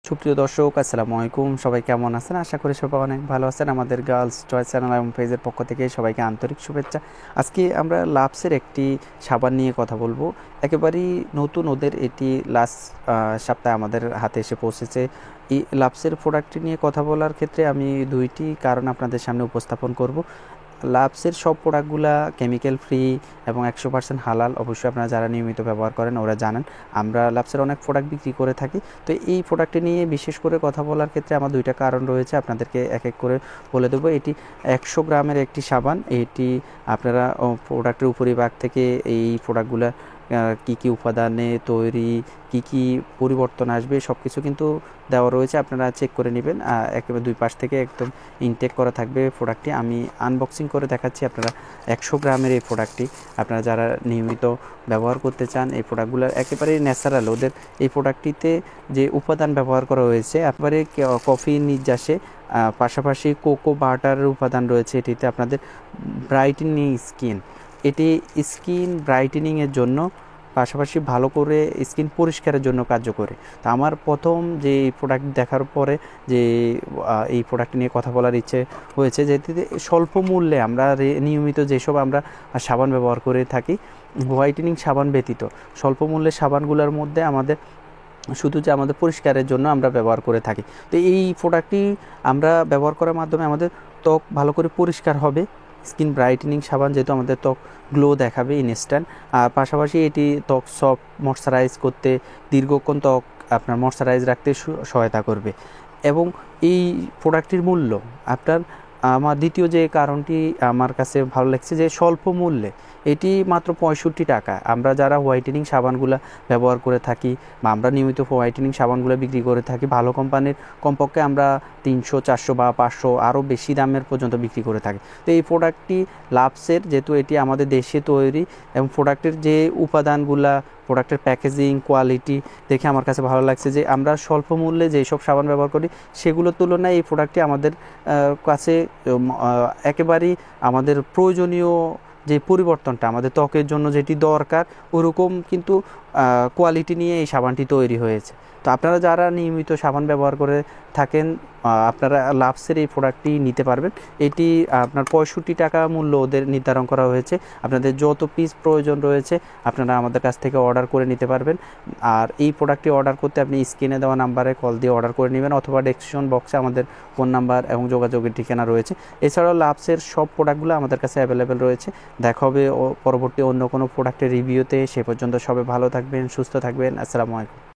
সুপ্রিয় দর্শক, আসসালামু আলাইকুম। সবাই কেমন আছেন? আশা করি সবাই অনেক ভালো আছেন। আমাদের গার্লস চয়েস চ্যানেল এবং পেজের পক্ষ থেকে সবাইকে আন্তরিক শুভেচ্ছা। আজকে আমরা লাভসের একটি সাবান নিয়ে কথা বলবো। একেবারেই নতুন, ওদের এটি লাস্ট সপ্তাহে আমাদের হাতে এসে পৌঁছেছে। এই লাভসের প্রোডাক্টটি নিয়ে কথা বলার ক্ষেত্রে আমি দুইটি কারণ আপনাদের সামনে উপস্থাপন করব। লাভসের সব প্রোডাক্টগুলা কেমিক্যাল ফ্রি এবং 100% হালাল। অবশ্যই আপনারা যারা নিয়মিত ব্যবহার করেন ওরা জানেন। আমরা লাভসের অনেক প্রোডাক্ট বিক্রি করে থাকি। তো এই প্রোডাক্টটি নিয়ে বিশেষ করে কথা বলার ক্ষেত্রে আমার দুইটা কারণ রয়েছে, আপনাদেরকে এক এক করে বলে দেবো। এটি 100 গ্রামের একটি সাবান। এটি আপনারা প্রোডাক্টের উপরিভাগ থেকে এই প্রোডাক্টগুলো কি কি উপাদানে তৈরি, কি কি পরিবর্তন আসবে সব কিছু কিন্তু দেওয়া রয়েছে, আপনারা চেক করে নেবেন। একেবারে দুই পাশ থেকে একদম ইনটেক করা থাকবে প্রোডাক্টটি। আমি আনবক্সিং করে দেখাচ্ছি আপনারা 100 গ্রামের এই প্রোডাক্টটি। আপনারা যারা নিয়মিত ব্যবহার করতে চান এই প্রোডাক্টগুলো একেবারেই ন্যাচারাল। ওদের এই প্রোডাক্টটিতে যে উপাদান ব্যবহার করা হয়েছে একেবারে কফি নির্যাসে, পাশাপাশি কোকো বাটারের উপাদান রয়েছে এটিতে। আপনাদের ব্রাইটেনিং স্কিন, এটি স্কিন ব্রাইটেনিংয়ের জন্য, পাশাপাশি ভালো করে স্কিন পরিষ্কারের জন্য কার্যকরী। তো আমার প্রথম যে প্রোডাক্ট দেখার পরে যে এই প্রোডাক্ট নিয়ে কথা বলার ইচ্ছে হয়েছে, যেটিতে স্বল্প মূল্যে আমরা নিয়মিত যেসব আমরা সাবান ব্যবহার করে থাকি হোয়াইটেনিং সাবান ব্যতীত স্বল্প মূল্যের সাবানগুলোর মধ্যে আমাদের শুধু যে আমাদের পরিষ্কারের জন্য আমরা ব্যবহার করে থাকি। তো এই প্রোডাক্টটি আমরা ব্যবহার করার মাধ্যমে আমাদের ত্বক ভালো করে পরিষ্কার হবে। স্কিন ব্রাইটেনিং সাবান যেহেতু আমাদের ত্বক গ্লো দেখাবে ইনস্ট্যান্ট, আর পাশাপাশি এটি ত্বক সফট ময়শ্চারাইজ করতে, দীর্ঘক্ষণ ত্বক আপনার ময়শ্চারাইজ রাখতে সহায়তা করবে। এবং এই প্রোডাক্টটির মূল্য আপনার, আমার দ্বিতীয় যে কারণটি আমার কাছে ভালো লাগছে যে স্বল্প মূল্যে এটি মাত্র 65 টাকা। আমরা যারা হোয়াইটেনিং সাবানগুলো ব্যবহার করে থাকি বা আমরা নিয়মিত হোয়াইটেনিং সাবানগুলো বিক্রি করে থাকি ভালো কোম্পানির, কমপক্ষে আমরা 300, 400 বা 500 আরও বেশি দামের পর্যন্ত বিক্রি করে থাকি। তো এই প্রোডাক্টটি লাভসের, যেহেতু এটি আমাদের দেশে তৈরি এবং প্রোডাক্টের যে উপাদানগুলা, প্রোডাক্টের প্যাকেজিং কোয়ালিটি দেখে আমার কাছে ভালো লাগছে যে আমরা স্বল্প মূল্যে যেসব সাবান ব্যবহার করি সেগুলোর তুলনায় এই প্রোডাক্টটি আমাদের কাছে একেবারেই আমাদের প্রয়োজনীয় যে পরিবর্তনটা আমাদের ত্বকের জন্য যেটি দরকার ওরকম কিন্তু কোয়ালিটি নিয়ে এই সাবানটি তৈরি হয়েছে। তো আপনারা যারা নিয়মিত সাবান ব্যবহার করে থাকেন আপনারা লাভসের এই প্রোডাক্টটি নিতে পারবেন। এটি আপনার 65 টাকা মূল্য ওদের নির্ধারণ করা হয়েছে। আপনাদের যত পিস প্রয়োজন রয়েছে আপনারা আমাদের কাছ থেকে অর্ডার করে নিতে পারবেন। আর এই প্রোডাক্টটি অর্ডার করতে আপনি স্ক্রিনে দেওয়া নাম্বারে কল দিয়ে অর্ডার করে নেবেন, অথবা ডেসক্রিপশন বক্সে আমাদের ফোন নাম্বার এবং যোগাযোগের ঠিকানা রয়েছে। এছাড়াও লাভসের সব প্রোডাক্টগুলো আমাদের কাছে অ্যাভেলেবেল রয়েছে। দেখা হবে পরবর্তী অন্য কোনো প্রোডাক্টের রিভিউতে। সে পর্যন্ত সবাই ভালো থাকবেন, সুস্থ থাকবেন। আসসালামু আলাইকুম।